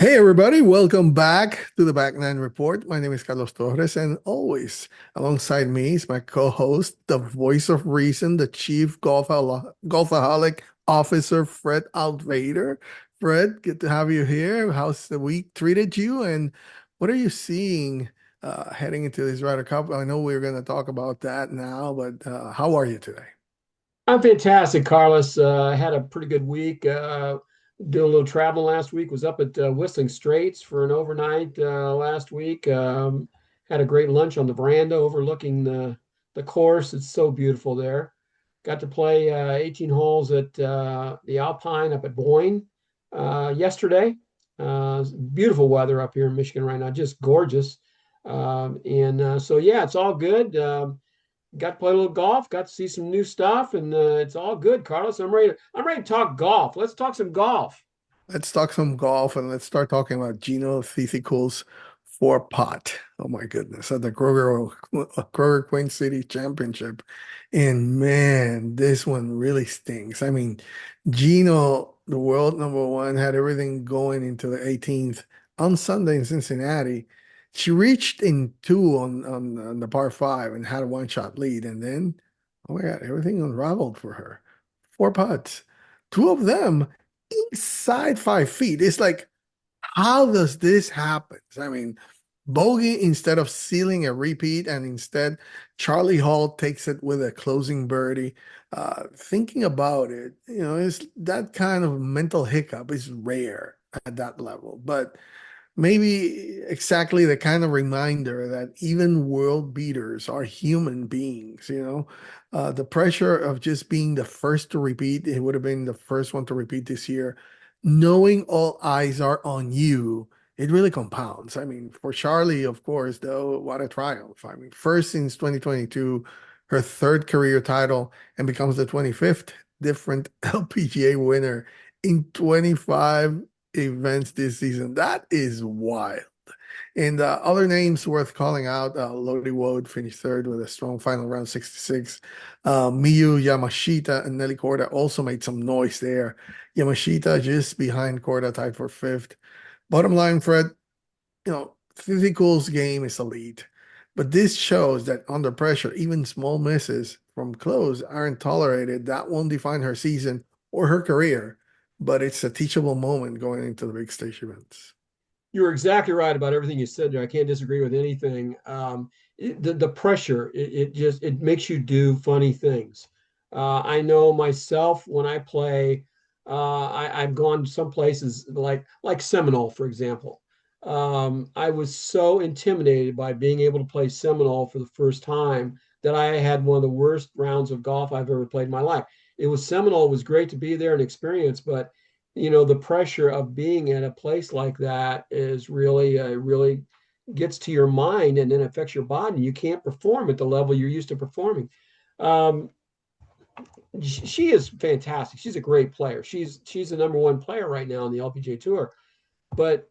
Hey everybody, welcome back to the Back Nine Report. My name is Carlos Torres, and always alongside me is my co-host, the voice of reason, the chief golfaholic officer, Fred Ryder. Fred, good to have you here. How's the week treated you, and what are you seeing heading into this Ryder Cup? I know we're going to talk about that now, but how are you today? I'm fantastic, Carlos. I had a pretty good week. Did a little traveling last week. Was up at Whistling Straits for an overnight last week. Had a great lunch on the veranda overlooking the course. It's so beautiful there. Got to play 18 holes at the Alpine up at Boyne yesterday. Beautiful weather up here in Michigan right now, just gorgeous. So yeah, it's all good. Got to play a little golf, got to see some new stuff, and it's all good, Carlos. I'm ready to talk golf. Let's talk some golf. Let's talk some golf and let's start talking about Gino Thistikuls four pot. Oh my goodness, at the Kroger Queen City Championship. And man, this one really stings. I mean, Gino, the world number one, had everything going into the 18th on Sunday in Cincinnati. She reached in two on the par five and had a one-shot lead. And then, oh my God, everything unraveled for her. Four putts. Two of them inside 5 feet. It's like, how does this happen? I mean, bogey instead of sealing a repeat, and instead Charlie Hall takes it with a closing birdie. Thinking about it, it's that kind of mental hiccup is rare at that level, but maybe exactly the kind of reminder that even world beaters are human beings. The pressure of just being the first to repeat, it would have been the first one to repeat this year, knowing all eyes are on you, it really compounds. I mean, for Charlie, of course, though, what a triumph. I mean, first since 2022, her third career title, and becomes the 25th different LPGA winner in 25 events this season. That is wild. And other names worth calling out, Lodi Wood finished third with a strong final round 66. Miyu Yamashita and Nelly Korda also made some noise there. Yamashita just behind Korda, tied for fifth. Bottom line, Fred, Thitikul's game is elite. But this shows that under pressure, even small misses from close aren't tolerated. That won't define her season or her career, but it's a teachable moment going into the big stage events. You're exactly right about everything you said there. I can't disagree with anything. The pressure it makes you do funny things. I know myself when I play. I've gone some places like Seminole, for example. I was so intimidated by being able to play Seminole for the first time that I had one of the worst rounds of golf I've ever played in my life. It was Seminole. It was great to be there and experience, but the pressure of being at a place like that is really gets to your mind and then affects your body. You can't perform at the level you're used to performing. Um, she is fantastic. She's a great player. She's the number one player right now on the LPGA tour. But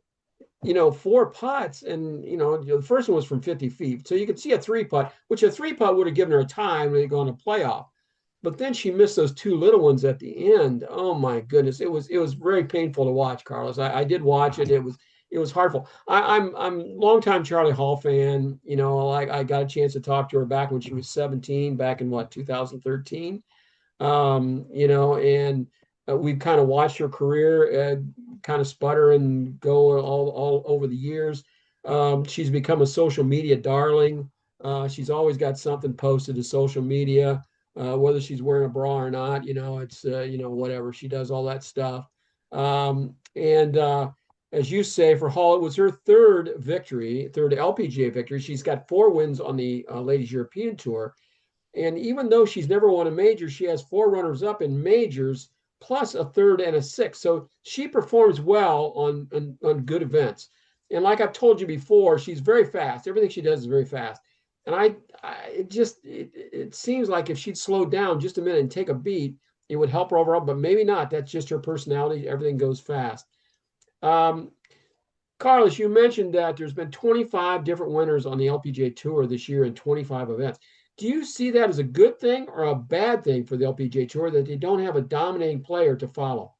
four putts, and the first one was from 50 feet, so you could see a three putt, which a three putt would have given her time to go on a playoff. But then she missed those two little ones at the end. Oh my goodness, it was very painful to watch, Carlos. I did watch it. It was heartful. I'm a longtime Charlie Hall fan. I got a chance to talk to her back when she was 17, back in what 2013. And we've kind of watched her career kind of sputter and go all over the years. She's become a social media darling. She's always got something posted to social media, whether she's wearing a bra or not. It's whatever, she does all that stuff. And As you say, for Hall, it was her third LPGA victory. She's got four wins on the Ladies European Tour. And even though she's never won a major, she has four runners up in majors, plus a third and a sixth. So she performs well on good events. And like I've told you before, she's very fast. Everything she does is very fast. And it seems like if she'd slow down just a minute and take a beat, it would help her overall, but maybe not. That's just her personality. Everything goes fast. Um, Carlos, you mentioned that there's been 25 different winners on the LPGA Tour this year in 25 events. Do you see that as a good thing or a bad thing for the LPGA Tour that they don't have a dominating player to follow?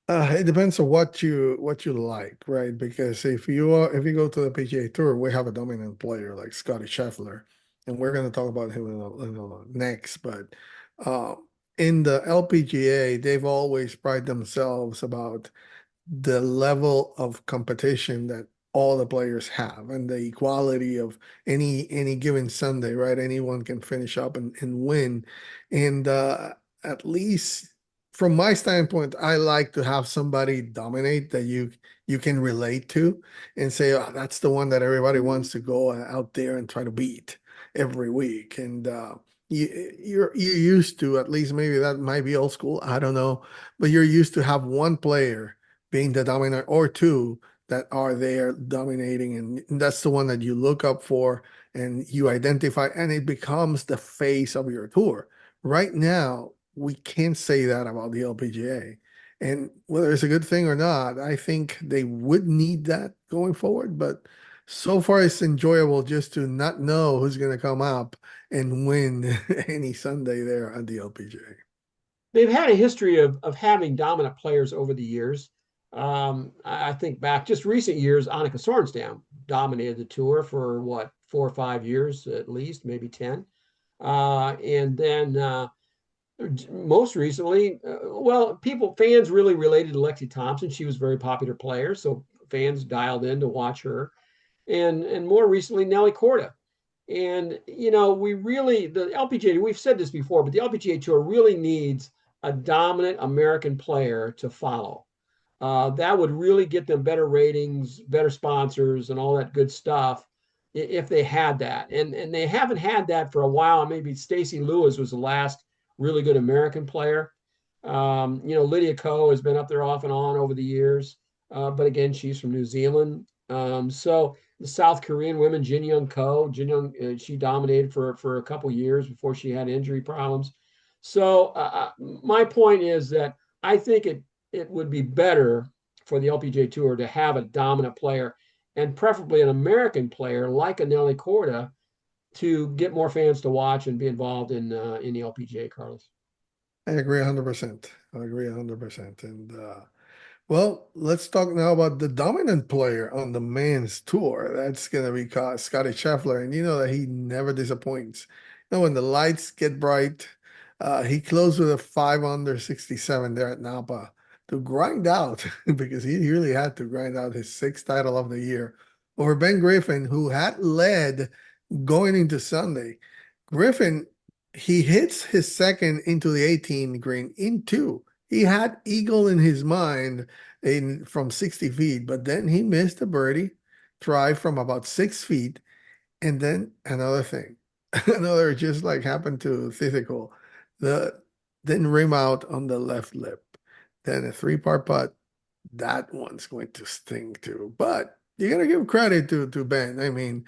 It depends on what you like, right? Because if you go to the PGA Tour, we have a dominant player like Scotty Scheffler, and we're going to talk about him next. But uh, in the LPGA, they've always prided themselves about the level of competition that all the players have and the equality of any given Sunday, right? Anyone can finish up and win. And at least from my standpoint, I like to have somebody dominate that you can relate to and say, oh, that's the one that everybody wants to go out there and try to beat every week. And you're used to, at least maybe that might be old school, I don't know, but you're used to have one player being the dominant or two that are there dominating, and that's the one that you look up for and you identify, and it becomes the face of your tour. Right now, we can't say that about the LPGA. And whether it's a good thing or not, I think they would need that going forward. But so far, it's enjoyable just to not know who's going to come up and win any Sunday there at the LPGA. They've had a history of having dominant players over the years. I think back just recent years, Annika Sorenstam dominated the tour for what, 4 or 5 years at least, maybe 10. And then most recently, well, fans really related to Lexi Thompson. She was a very popular player, so fans dialed in to watch her. And more recently, Nelly Korda. And we really the LPGA. We've said this before, but the LPGA Tour really needs a dominant American player to follow. That would really get them better ratings, better sponsors, and all that good stuff if they had that. And they haven't had that for a while. Maybe Stacey Lewis was the last really good American player. Lydia Ko has been up there off and on over the years, but again, she's from New Zealand. So the South Korean women, Jin Young Ko, she dominated for a couple years before she had injury problems. So my point is that I think it would be better for the LPGA Tour to have a dominant player and preferably an American player like a Nelly Korda to get more fans to watch and be involved in the LPGA, Carlos. I agree 100%. I agree 100%. And well, let's talk now about the dominant player on the men's tour. That's going to be Scotty Scheffler. And you know that he never disappoints. When the lights get bright, he closed with a 5 under 67 there at Napa to grind out, because he really had to grind out his sixth title of the year over Ben Griffin, who had led going into Sunday. Griffin, he hits his second into the 18 green in two. He had eagle in his mind from 60 feet, but then he missed a birdie try from about 6 feet. And then another thing, another just like happened to Thitikul, the then rim out on the left lip. Then a three-part putt, that one's going to sting too. But you gotta give credit to Ben. I mean,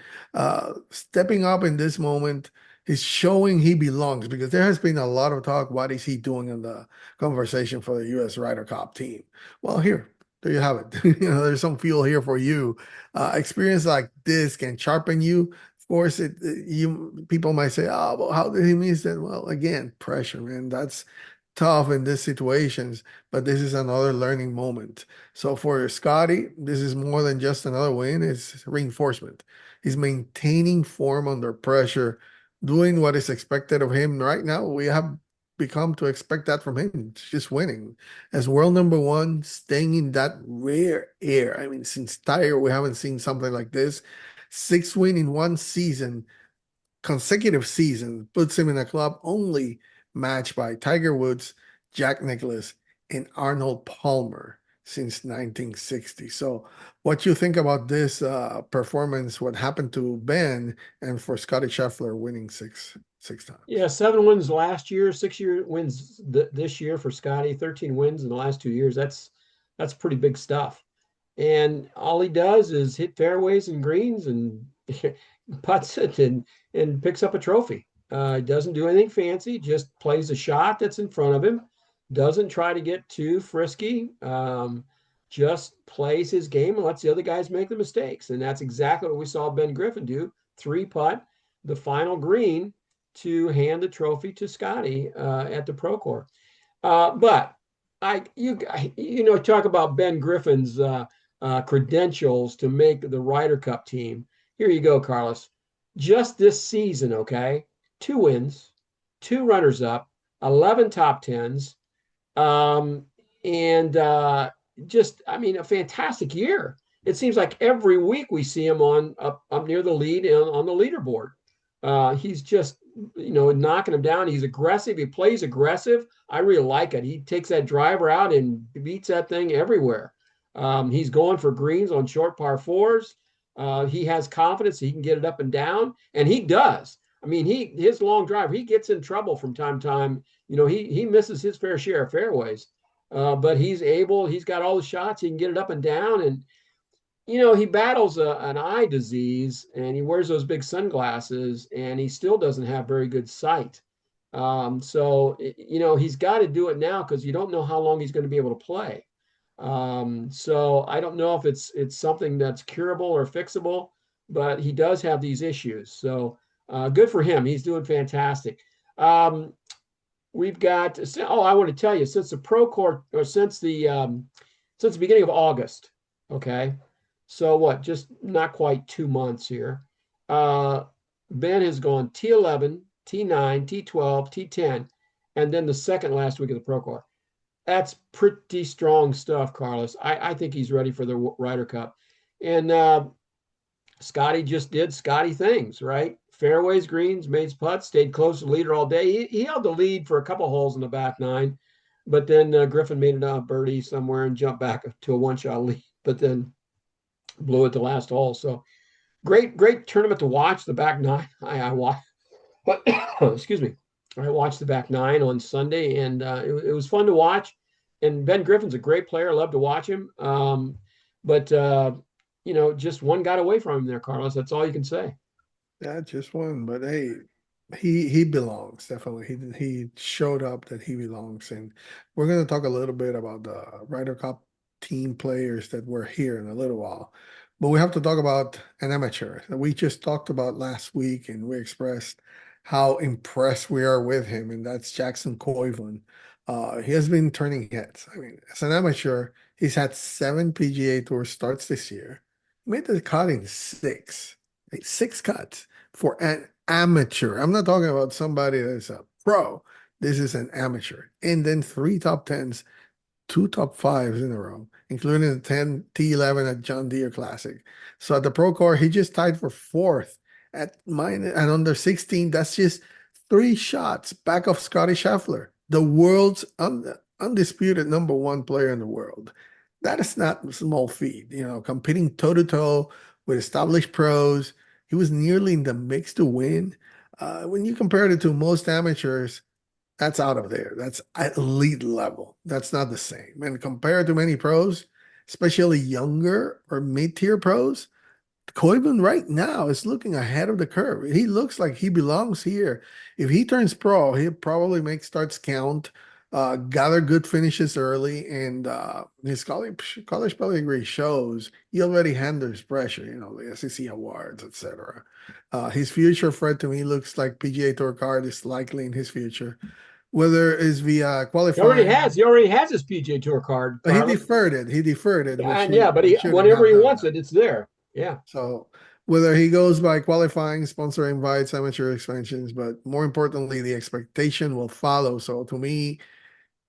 stepping up in this moment, he's showing he belongs, because there has been a lot of talk. What is he doing in the conversation for the U.S. Ryder Cup team? Well, there you have it. There's some fuel here for you. Experience like this can sharpen you. Of course, you people might say, "Oh, well, how did he miss that?" Well, again, pressure, man. That's tough in these situations, but this is another learning moment. So for Scotty, this is more than just another win, it's reinforcement. He's maintaining form under pressure, doing what is expected of him. Right now, we have become to expect that from him. It's just winning. As world number one, staying in that rare air. I mean, since Tiger, we haven't seen something like this. Six win in one season, consecutive season, puts him in a club only matched by Tiger Woods, Jack Nicklaus, and Arnold Palmer since 1960. So, what you think about this performance? What happened to Ben, and for Scotty Scheffler winning six times? Yeah, 7 wins last year, 6 year wins this year for Scotty, 13 wins in the last 2 years. That's pretty big stuff. And all he does is hit fairways and greens and putts it and picks up a trophy. He doesn't do anything fancy, just plays a shot that's in front of him, doesn't try to get too frisky, just plays his game and lets the other guys make the mistakes. And that's exactly what we saw Ben Griffin do. Three putt, the final green to hand the trophy to Scotty at the Pro Court. But talk about Ben Griffin's credentials to make the Ryder Cup team. Here you go, Carlos. Just this season, okay, 2 wins, 2 runners-up, 11 top tens, um, and just, I mean, a fantastic year. It seems like every week we see him up near the lead on the leaderboard. He's just, knocking him down. He's aggressive. He plays aggressive. I really like it. He takes that driver out and beats that thing everywhere. He's going for greens on short par fours. He has confidence he can get it up and down, and he does. I mean, his long drive, he gets in trouble from time to time. He misses his fair share of fairways, but he's got all the shots. He can get it up and down, and he battles an eye disease, and he wears those big sunglasses, and he still doesn't have very good sight. So he's got to do it now because you don't know how long he's going to be able to play. So I don't know if it's something that's curable or fixable, but he does have these issues. So good for him. He's doing fantastic. We've got. Oh, I want to tell you, since the pro court, or since the beginning of August. Okay. So what? Just not quite 2 months here. Ben has gone T11, T9, T12, T10, and then the second last week of the Pro Court. That's pretty strong stuff, Carlos. I think he's ready for the Ryder Cup. And Scotty just did Scotty things, right? Fairways, greens, made putts, stayed close to the leader all day. He held the lead for a couple holes in the back nine, but then Griffin made a birdie somewhere and jumped back to a one-shot lead, but then blew it the last hole. So great tournament to watch. The back nine, I watched, but excuse me, I watched the back nine on Sunday, and it was fun to watch. And Ben Griffin's a great player. I love to watch him. But just one got away from him there, Carlos. That's all you can say. Yeah, just one. But hey, he belongs definitely. He showed up that he belongs, and we're gonna talk a little bit about the Ryder Cup team players that were here in a little while. But we have to talk about an amateur that we just talked about last week, and we expressed how impressed we are with him, and that's Jackson Coivan. He has been turning heads. I mean, as an amateur, he's had 7 PGA Tour starts this year. He made the cut in six, like 6 cuts for an amateur. I'm not talking about somebody that's a pro. This is an amateur. And then 3 top 10s, 2 top 5s in a row, including the 10 T11 at John Deere Classic. So at the Pro Core, he just tied for fourth at under 16. That's just 3 shots back of Scotty Scheffler, the world's undisputed #1 player in the world. That is not a small feat, competing toe to toe with established pros. He was nearly in the mix to win. When you compare it to most amateurs, that's out of there. That's at elite level. That's not the same. And compared to many pros, especially younger or mid-tier pros, Koiman right now is looking ahead of the curve. He looks like he belongs here. If he turns pro, he'll probably make starts count, gather good finishes early, and his college pedigree shows he already handles pressure, the SEC awards, etc. His future, Fred, to me, looks like PGA Tour card is likely in his future. Whether it's via He already qualifying, has. He already has his PGA Tour card, but he Carlos. deferred it. He deferred it, Yeah, which and yeah, but he he shouldn't whenever have he done wants that. it, it's there. Yeah. So whether he goes by qualifying, sponsor invites, amateur expansions, but more importantly, the expectation will follow. So to me,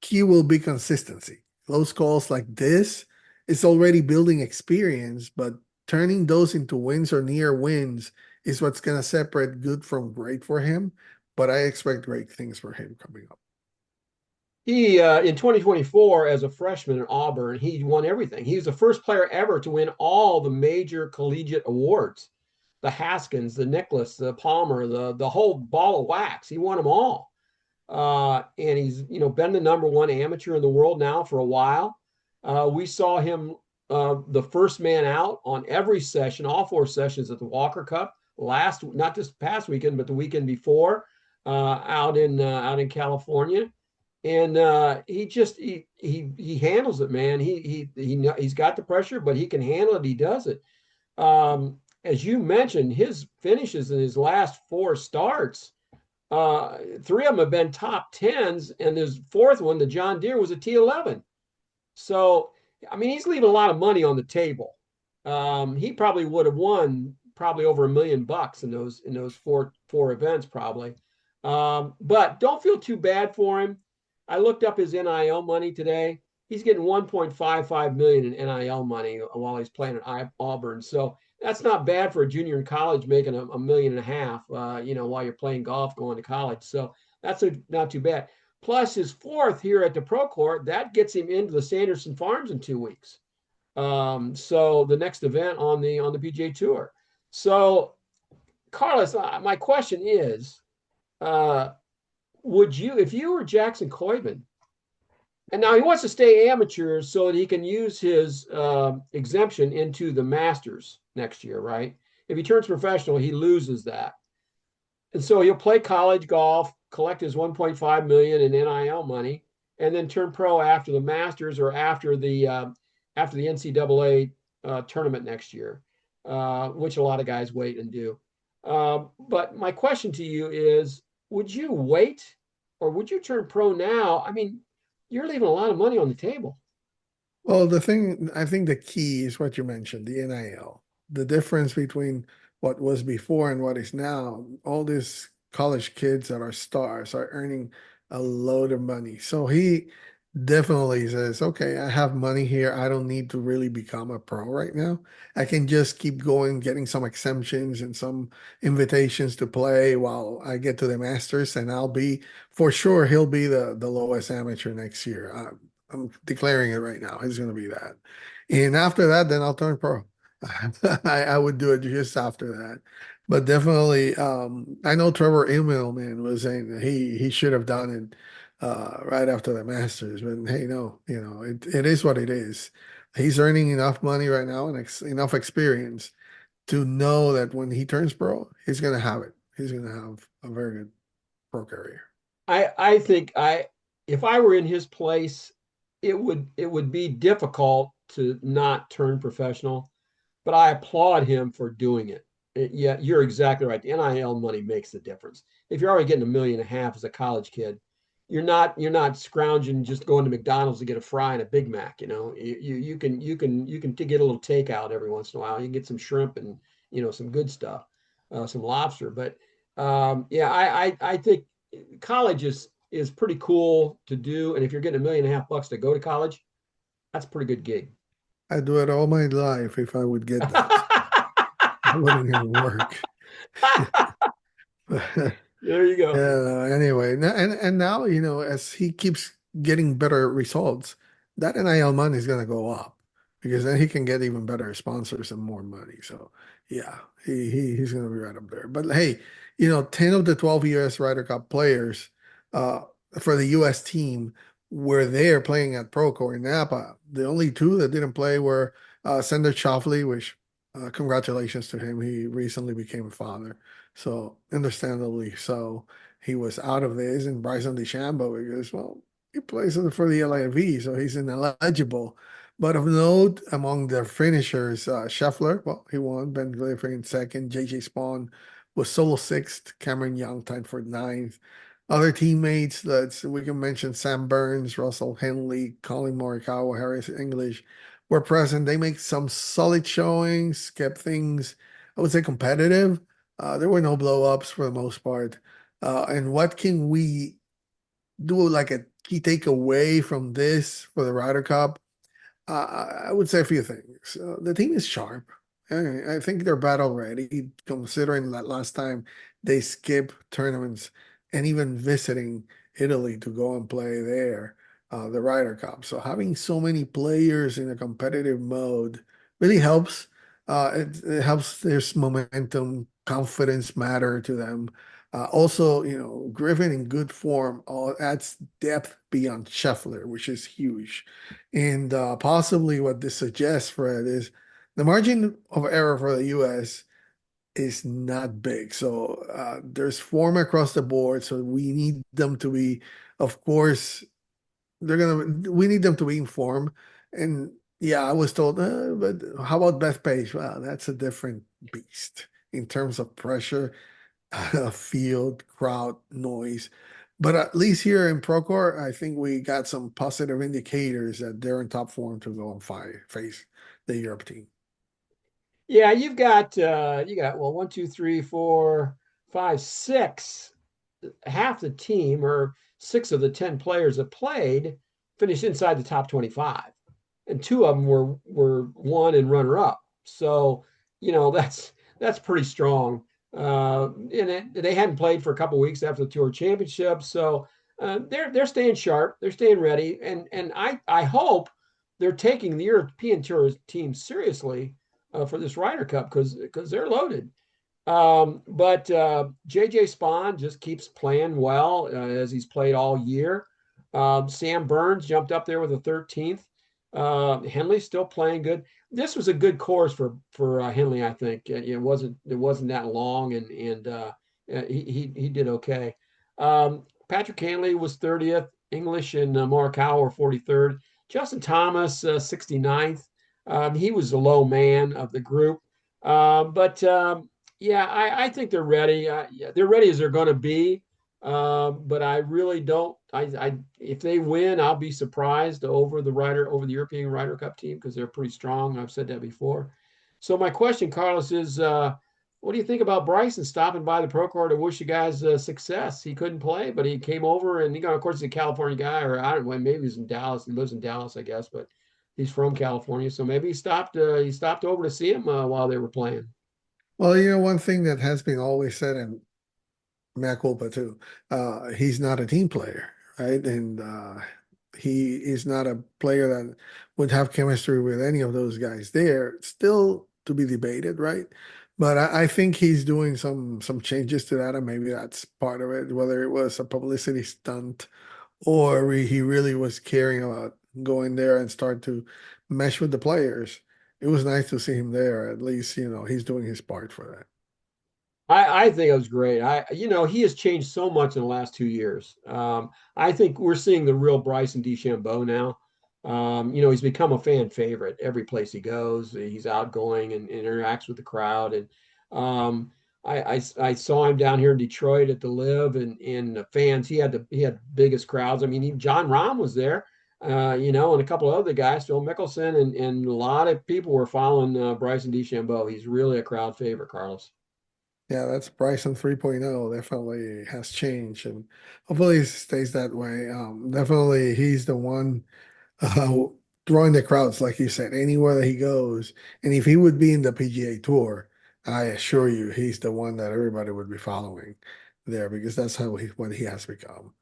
key will be consistency. Close calls like this is already building experience, but turning those into wins or near wins is what's going to separate good from great for him. But I expect great things for him coming up. He in 2024 as a freshman at Auburn, he won everything. He was the first player ever to win all the major collegiate awards. The Haskins, the Nicholas, the Palmer, the whole ball of wax. He won them all. And he's been the #1 amateur in the world now for a while. We saw him the first man out on every session, all 4 sessions at the Walker Cup not this past weekend, but the weekend before, out in California. And he handles it, man. He's got the pressure, but he can handle it. He does it. As you mentioned, his finishes in his last 4 starts, 3 of them have been top 10s, and his fourth one, the John Deere, was a T11. So, I mean, he's leaving a lot of money on the table. He probably would have won probably over $1 million in those four events probably. But don't feel too bad for him. I looked up his NIL money today. He's getting 1.55 million in NIL money while he's playing at Auburn. So that's not bad for a junior in college making a million and a half. While you're playing golf, going to college. So that's not too bad. Plus his fourth here at the Pro Court, that gets him into the Sanderson Farms in 2 weeks. So the next event on the PGA Tour. So Carlos, my question is, uh, would you, if you were Jackson Coiban, and now he wants to stay amateur so that he can use his exemption into the Masters next year, right? If he turns professional, he loses that. And so he'll play college golf, collect his 1.5 million in NIL money, and then turn pro after the Masters or after the NCAA tournament next year, which a lot of guys wait and do. But my question to you is: would you wait, or would you turn pro now? I mean, you're leaving a lot of money on the table. Well, the thing, I think the key is what you mentioned, the NIL. The difference between what was before and what is now, all these college kids that are stars are earning a load of money. So he definitely says, okay, I have money here. I don't need to really become a pro right now. I can just keep going, getting some exemptions and some invitations to play while I get to the Masters, and I'll be for sure he'll be the lowest amateur next year. I'm declaring it right now. He's going to be that. And after that, then I'll turn pro. I would do it just after that. But definitely, I know Trevor Immelman was saying that he should have done it right after the Masters. But hey, no, it is what it is. He's earning enough money right now and enough experience to know that when he turns pro, he's going to have it. He's going to have a very good pro career. I think if I were in his place, it would be difficult to not turn professional, but I applaud him for doing it. Yeah, you're exactly right. The NIL money makes the difference. If you're already getting 1.5 million as a college kid, you're not scrounging just going to McDonald's to get a fry and a Big Mac. You can get a little takeout every once in a while. You can get some shrimp and some good stuff, some lobster. But yeah, I think college is pretty cool to do, and if you're getting $1.5 million to go to college, that's a pretty good gig. I'd do it all my life if I would get that. It wouldn't even work. There you go. Yeah, anyway, and now, as he keeps getting better results, that NIL money is going to go up because then he can get even better sponsors and more money. So yeah, he's going to be right up there. But hey, 10 of the 12 US Ryder Cup players uh for the US team were there playing at Procore in Napa. The only two that didn't play were Sender Schauffele, which congratulations to him. He recently became a father. So understandably so, he was out of this, and Bryson DeChambeau because, well, he plays for the LAV, so he's ineligible. But of note, among the finishers, Scheffler, well, he won. Ben Griffin second. JJ Spawn was solo sixth. Cameron Young tied for ninth. Other teammates, we can mention Sam Burns, Russell Henley, Colin Morikawa, Harris English were present. They make some solid showings, kept things, I would say, competitive. There were no blow ups for the most part. And what can we do, like a key takeaway from this for the Ryder Cup? I would say a few things. The team is sharp. I think they're battle ready, considering that last time they skipped tournaments and even visiting Italy to go and play there, the Ryder Cup. So having so many players in a competitive mode really helps. It helps their momentum, confidence matter to them. Also, Griffin in good form adds depth beyond Scheffler, which is huge. And possibly what this suggests, Fred, is the margin of error for the US is not big. So there's form across the board. So we need them to be, of course, we need them to be informed. And yeah, I was told, but how about Bethpage? Well, that's a different beast in terms of pressure, field, crowd, noise. But at least here in Procore, I think we got some positive indicators that they're in top form to go and face the Europe team. Yeah, you got well, one, two, three, four, five, six. Half the team or six of the 10 players that played finished inside the top 25. And two of them were one and runner up. So, that's pretty strong. They hadn't played for a couple of weeks after the tour championship. So they're staying sharp, they're staying ready. And I hope they're taking the European Tour team seriously for this Ryder Cup because they're loaded. But JJ Spawn just keeps playing well as he's played all year. Sam Burns jumped up there with a 13th. Henley's still playing good. This was a good course for Henley, I think. It wasn't that long, and he did okay. Patrick Hanley was 30th. English and Morikawa were 43rd. Justin Thomas 69th. He was the low man of the group, but yeah, I think they're ready. Yeah, they're ready as they're going to be. But I really don't. If they win, I'll be surprised over the European Ryder Cup team because they're pretty strong. I've said that before. So my question, Carlos, is what do you think about Bryson stopping by the Pro Court to wish you guys success? He couldn't play, but he came over, and of course, he's a California guy, or I don't know, maybe he's in Dallas. He lives in Dallas, I guess, but he's from California, so maybe he stopped. He stopped over to see him while they were playing. Well, one thing that has been always said, and mea culpa too, he's not a team player, right? And he is not a player that would have chemistry with any of those guys there. Still to be debated, right? But I think he's doing some changes to that, and maybe that's part of it, whether it was a publicity stunt or he really was caring about going there and start to mesh with the players. It was nice to see him there. At least, he's doing his part for that. I think it was great. He has changed so much in the last 2 years. I think we're seeing the real Bryson DeChambeau now. He's become a fan favorite every place he goes. He's outgoing and interacts with the crowd. And I saw him down here in Detroit at the Live, and the fans. He had biggest crowds. I mean, John Rahm was there. And a couple of other guys, Phil Mickelson, and a lot of people were following Bryson DeChambeau. He's really a crowd favorite, Carlos. Yeah, that's Bryson 3.0. Definitely has changed, and hopefully it stays that way. Definitely he's the one uh, drawing the crowds, like you said, anywhere that he goes. And if he would be in the PGA Tour, I assure you, he's the one that everybody would be following there because that's what he has become.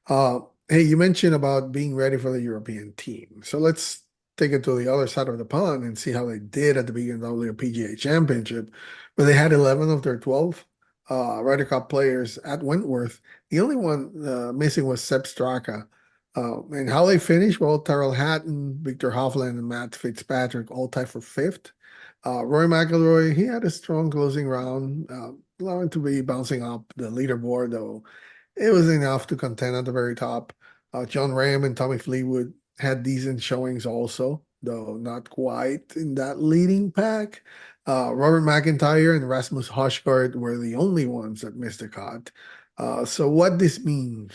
Uh, hey, you mentioned about being ready for the European team. So let's take it to the other side of the pond and see how they did at the BMW PGA Championship, where they had 11 of their 12 Ryder Cup players at Wentworth. The only one missing was Seb Straka. And how they finished, well, Tyrrell Hatton, Victor Hovland, and Matt Fitzpatrick all tied for fifth. Rory McIlroy, he had a strong closing round, allowing to be bouncing up the leaderboard, though it was enough to contend at the very top. John Ram and Tommy Fleetwood had decent showings also, though not quite in that leading pack. Robert McIntyre and Rasmus Højgaard were the only ones that missed the cut. So what this means,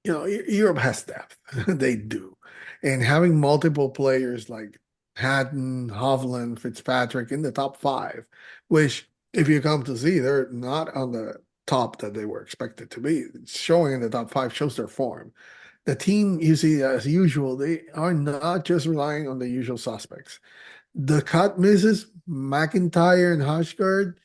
Europe has depth. They do. And having multiple players like Hatton, Hovland, Fitzpatrick in the top five, which if you come to see, they're not on the top that they were expected to be. Showing in the top five shows their form. The team, you see, as usual, they are not just relying on the usual suspects. The cut misses, McIntyre and Højgaard,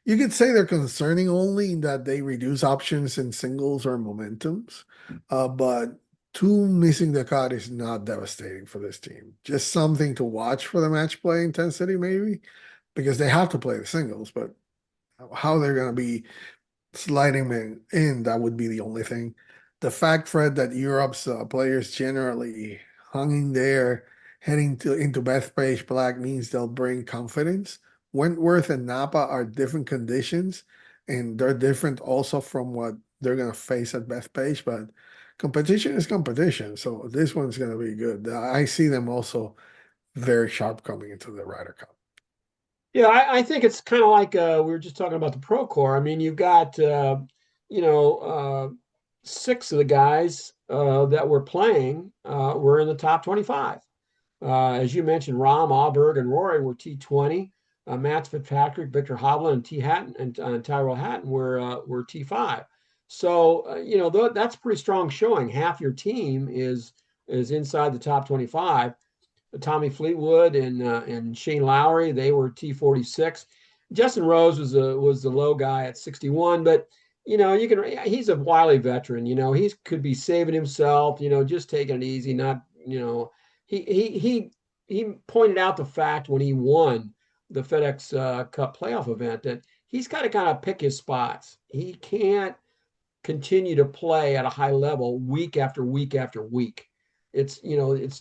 you could say they're concerning only in that they reduce options in singles or momentums, but two missing the cut is not devastating for this team. Just something to watch for the match play intensity, maybe, because they have to play the singles, but how they're going to be sliding in, that would be the only thing. The fact, Fred, that Europe's players generally hung in there heading into Bethpage Black means they'll bring confidence. Wentworth and Napa are different conditions, and they're different also from what they're going to face at Bethpage, but competition is competition. So this one's going to be good. I see them also very sharp coming into the Ryder Cup. Yeah, I think it's kind of like we were just talking about the Pro Core. I mean, you've got you know six of the guys that were playing were in the top 25. As you mentioned, Rahm, Alberg, and Rory were T20. Matt Fitzpatrick, Victor Hovland, and T Hatton and Tyrell Hatton were T5. So that's pretty strong showing. Half your team is inside the top 25. Tommy Fleetwood and Shane Lowry, they were T46. Justin Rose was the low guy at 61, but he's a wily veteran. He could be saving himself. Just taking it easy, not he pointed out the fact when he won the FedEx Cup playoff event that he's got to kind of pick his spots. He can't continue to play at a high level week after week after week. It's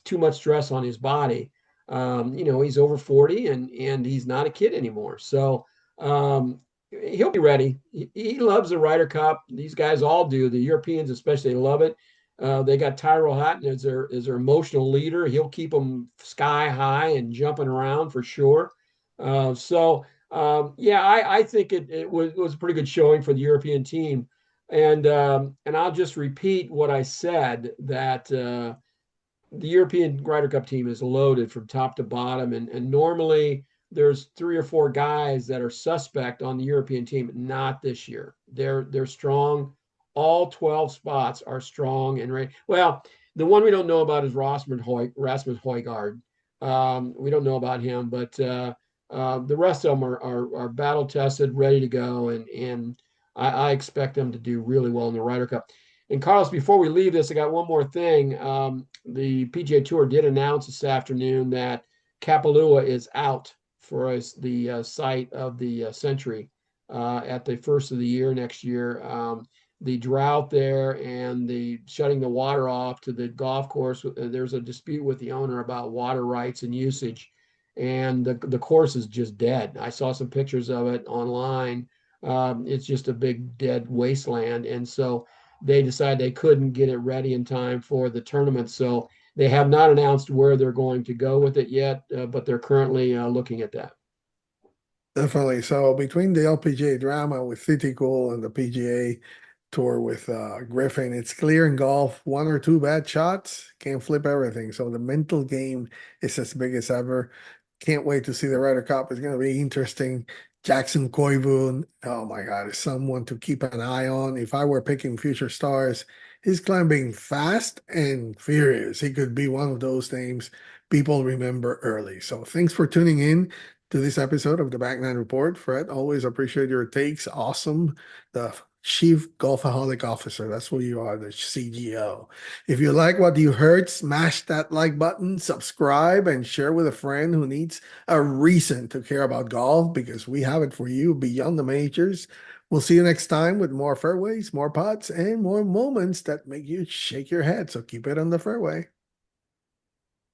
too much stress on his body. He's over 40 and he's not a kid anymore. So he'll be ready. He loves the Ryder Cup. These guys all do. The Europeans especially love it. They got Tyrell Hatton as their emotional leader. He'll keep them sky high and jumping around for sure. I think it was a pretty good showing for the European team. And I'll just repeat what I said, that the European Ryder Cup team is loaded from top to bottom, and normally there's three or four guys that are suspect on the European team. Not this year. They're strong. All 12 spots are strong and ready. Well, the one we don't know about is Rasmus Højgaard. We don't know about him, but the rest of them are battle tested, ready to go, and I expect them to do really well in the Ryder Cup. And Carlos, before we leave this, I got one more thing. The PGA Tour did announce this afternoon that Kapalua is out for us, the site of the century at the first of the year next year. The drought there and the shutting the water off to the golf course, there's a dispute with the owner about water rights and usage, and the course is just dead. I saw some pictures of it online. It's just a big dead wasteland, and so they decided they couldn't get it ready in time for the tournament. So they have not announced where they're going to go with it yet, but they're currently looking at that. Definitely. So between the LPGA drama with Thitikul and the PGA tour with Griffin, it's clear in golf, one or two bad shots can flip everything. So the mental game is as big as ever. Can't wait to see the Ryder Cup. It's going to be interesting. Jackson Koivu, oh my God, is someone to keep an eye on. If I were picking future stars, he's climbing fast and furious. He could be one of those names people remember early. So thanks for tuning in to this episode of the Back Nine Report. Fred, always appreciate your takes. Awesome. The Chief Golfaholic Officer. That's what you are, the CGO. If you like what you heard, smash that like button, subscribe, and share with a friend who needs a reason to care about golf, because we have it for you beyond the majors. We'll see you next time with more fairways, more putts, and more moments that make you shake your head. So keep it on the fairway.